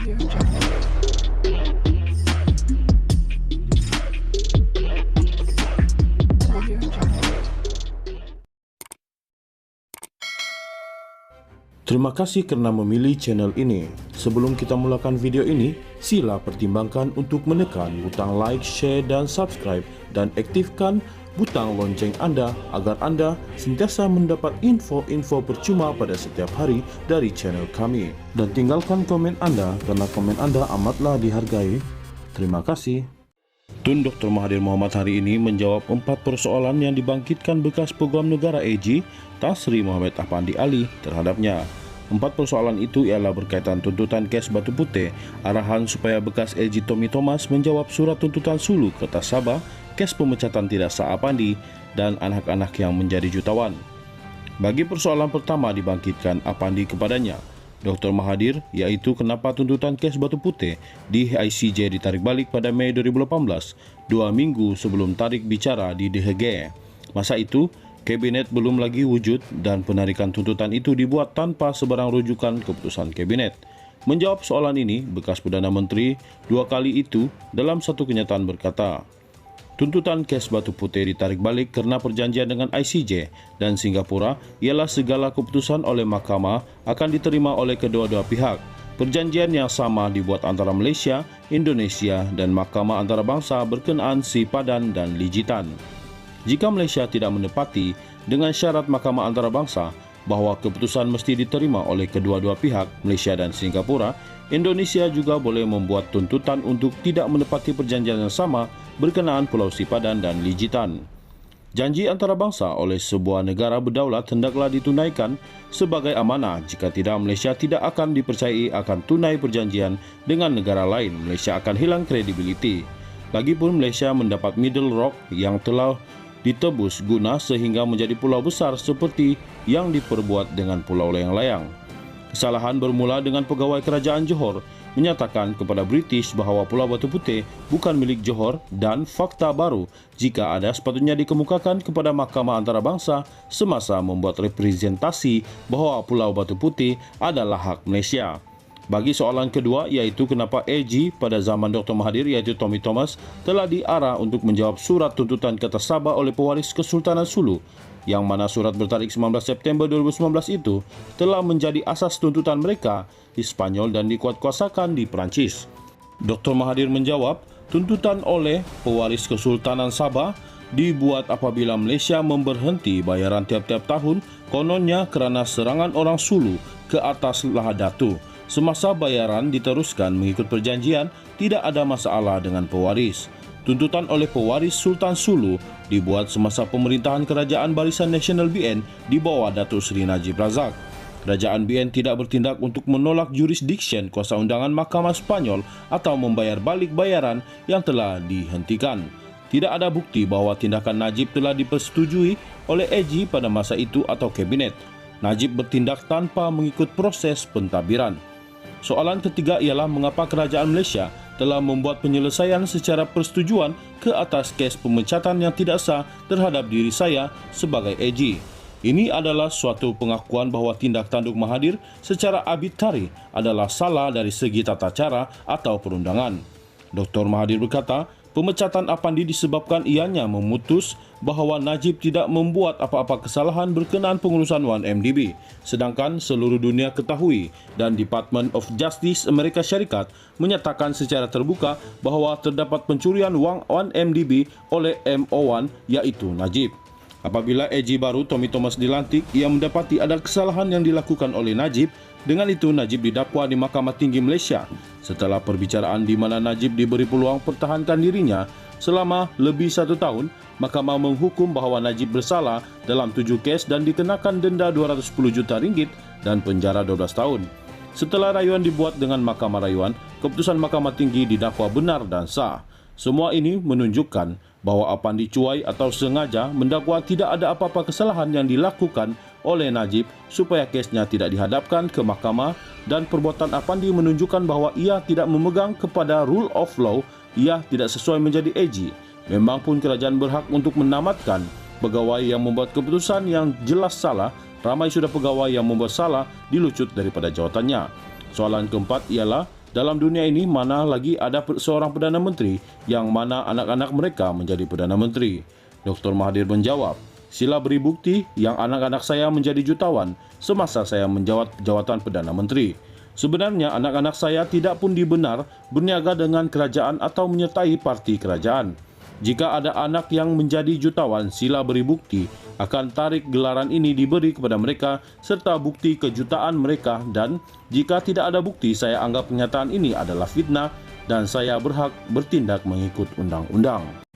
Terima kasih kerana memilih channel ini. Sebelum kita mulakan video ini, sila pertimbangkan untuk menekan butang like, share dan subscribe dan aktifkan butang lonceng anda agar anda sentiasa mendapat info-info percuma pada setiap hari dari channel kami. Dan tinggalkan komen anda kerana komen anda amatlah dihargai. Terima kasih. Tun Dr. Mahathir Mohamad hari ini menjawab 4 persoalan yang dibangkitkan bekas Peguam Negara AG Tan Sri Mohamed Afandi Ali terhadapnya. 4 persoalan itu ialah berkaitan tuntutan kes Batu Putih, arahan supaya bekas AG Tommy Thomas menjawab surat tuntutan Sulu ke Tas Sabah, kes pemecatan tidak sah Afandi, dan anak-anak yang menjadi jutawan. Bagi persoalan pertama dibangkitkan Afandi kepadanya, Dr. Mahathir, iaitu kenapa tuntutan kes Batu Putih di ICJ ditarik balik pada Mei 2018, 2 minggu sebelum tarik bicara di The Hague. Masa itu, Kabinet belum lagi wujud dan penarikan tuntutan itu dibuat tanpa sebarang rujukan keputusan Kabinet. Menjawab soalan ini, bekas Perdana Menteri 2 kali itu dalam satu kenyataan berkata, tuntutan kes Batu Putih ditarik balik kerana perjanjian dengan ICJ dan Singapura ialah segala keputusan oleh Mahkamah akan diterima oleh kedua-dua pihak. Perjanjian yang sama dibuat antara Malaysia, Indonesia dan Mahkamah Antarabangsa berkenaan Si Padan dan Lijitan. Jika Malaysia tidak menepati dengan syarat Mahkamah Antarabangsa bahawa keputusan mesti diterima oleh kedua-dua pihak, Malaysia dan Singapura, Indonesia juga boleh membuat tuntutan untuk tidak menepati perjanjian yang sama berkenaan Pulau Sipadan dan Lijitan. Janji antarabangsa oleh sebuah negara berdaulat hendaklah ditunaikan sebagai amanah. Jika tidak, Malaysia tidak akan dipercayai akan tunai perjanjian dengan negara lain. Malaysia akan hilang kredibiliti. Lagipun Malaysia mendapat Middle Rock yang telah ditebus guna sehingga menjadi pulau besar seperti yang diperbuat dengan pulau layang-layang. Kesalahan bermula dengan pegawai kerajaan Johor menyatakan kepada British bahawa Pulau Batu Putih bukan milik Johor dan fakta baru jika ada sepatutnya dikemukakan kepada Mahkamah Antarabangsa semasa membuat representasi bahawa Pulau Batu Putih adalah hak Malaysia. Bagi soalan kedua, iaitu kenapa AG pada zaman Dr. Mahathir iaitu Tommy Thomas telah diarah untuk menjawab surat tuntutan ke Tas Sabah oleh pewaris Kesultanan Sulu, yang mana surat bertarikh 19 September 2019 itu telah menjadi asas tuntutan mereka di Spanyol dan dikuatkuasakan di Perancis. Dr. Mahathir menjawab, tuntutan oleh pewaris Kesultanan Sabah dibuat apabila Malaysia memberhenti bayaran tiap-tiap tahun, kononnya kerana serangan orang Sulu ke atas Lahad Datu. Semasa bayaran diteruskan mengikut perjanjian, tidak ada masalah dengan pewaris. Tuntutan oleh pewaris Sultan Sulu dibuat semasa pemerintahan Kerajaan Barisan Nasional BN di bawah Datuk Seri Najib Razak. Kerajaan BN tidak bertindak untuk menolak jurisdiction kuasa undangan Mahkamah Spanyol atau membayar balik bayaran yang telah dihentikan. Tidak ada bukti bahawa tindakan Najib telah dipersetujui oleh AG pada masa itu atau Kabinet. Najib bertindak tanpa mengikut proses pentadbiran. Soalan ketiga ialah mengapa kerajaan Malaysia telah membuat penyelesaian secara persetujuan ke atas kes pemecatan yang tidak sah terhadap diri saya sebagai AG. Ini adalah suatu pengakuan bahawa tindak tanduk Mahathir secara arbitrari adalah salah dari segi tata cara atau perundangan. Dr. Mahathir berkata, pemecatan Afandi disebabkan ianya memutus bahawa Najib tidak membuat apa-apa kesalahan berkenaan pengurusan 1MDB, sedangkan seluruh dunia ketahui dan Department of Justice Amerika Syarikat menyatakan secara terbuka bahawa terdapat pencurian wang 1MDB oleh MO1 iaitu Najib. Apabila AG baru Tommy Thomas dilantik, ia mendapati ada kesalahan yang dilakukan oleh Najib. Dengan itu, Najib didakwa di Mahkamah Tinggi Malaysia. Setelah perbicaraan di mana Najib diberi peluang pertahankan dirinya selama lebih 1 tahun, Mahkamah menghukum bahawa Najib bersalah dalam 7 kes dan dikenakan denda 210 juta ringgit dan penjara 12 tahun. Setelah rayuan dibuat dengan Mahkamah Rayuan, keputusan Mahkamah Tinggi didakwa benar dan sah. Semua ini menunjukkan bahawa Afandi cuai atau sengaja mendakwa tidak ada apa-apa kesalahan yang dilakukan oleh Najib supaya kesnya tidak dihadapkan ke mahkamah, dan perbuatan Afandi menunjukkan bahawa ia tidak memegang kepada rule of law, ia tidak sesuai menjadi AG. Memang pun kerajaan berhak untuk menamatkan pegawai yang membuat keputusan yang jelas salah. Ramai sudah pegawai yang membuat salah dilucut daripada jawatannya. Soalan keempat ialah Dalam dunia ini mana lagi ada seorang Perdana Menteri yang mana anak-anak mereka menjadi Perdana Menteri. Dr. Mahathir menjawab, sila beri bukti yang anak-anak saya menjadi jutawan semasa saya menjawat jawatan Perdana Menteri. Sebenarnya anak-anak saya tidak pun dibenar berniaga dengan kerajaan atau menyertai parti kerajaan. Jika ada anak yang menjadi jutawan, sila beri bukti akan tarik gelaran ini diberi kepada mereka serta bukti kejutaan mereka, dan jika tidak ada bukti saya anggap pernyataan ini adalah fitnah dan saya berhak bertindak mengikut undang-undang.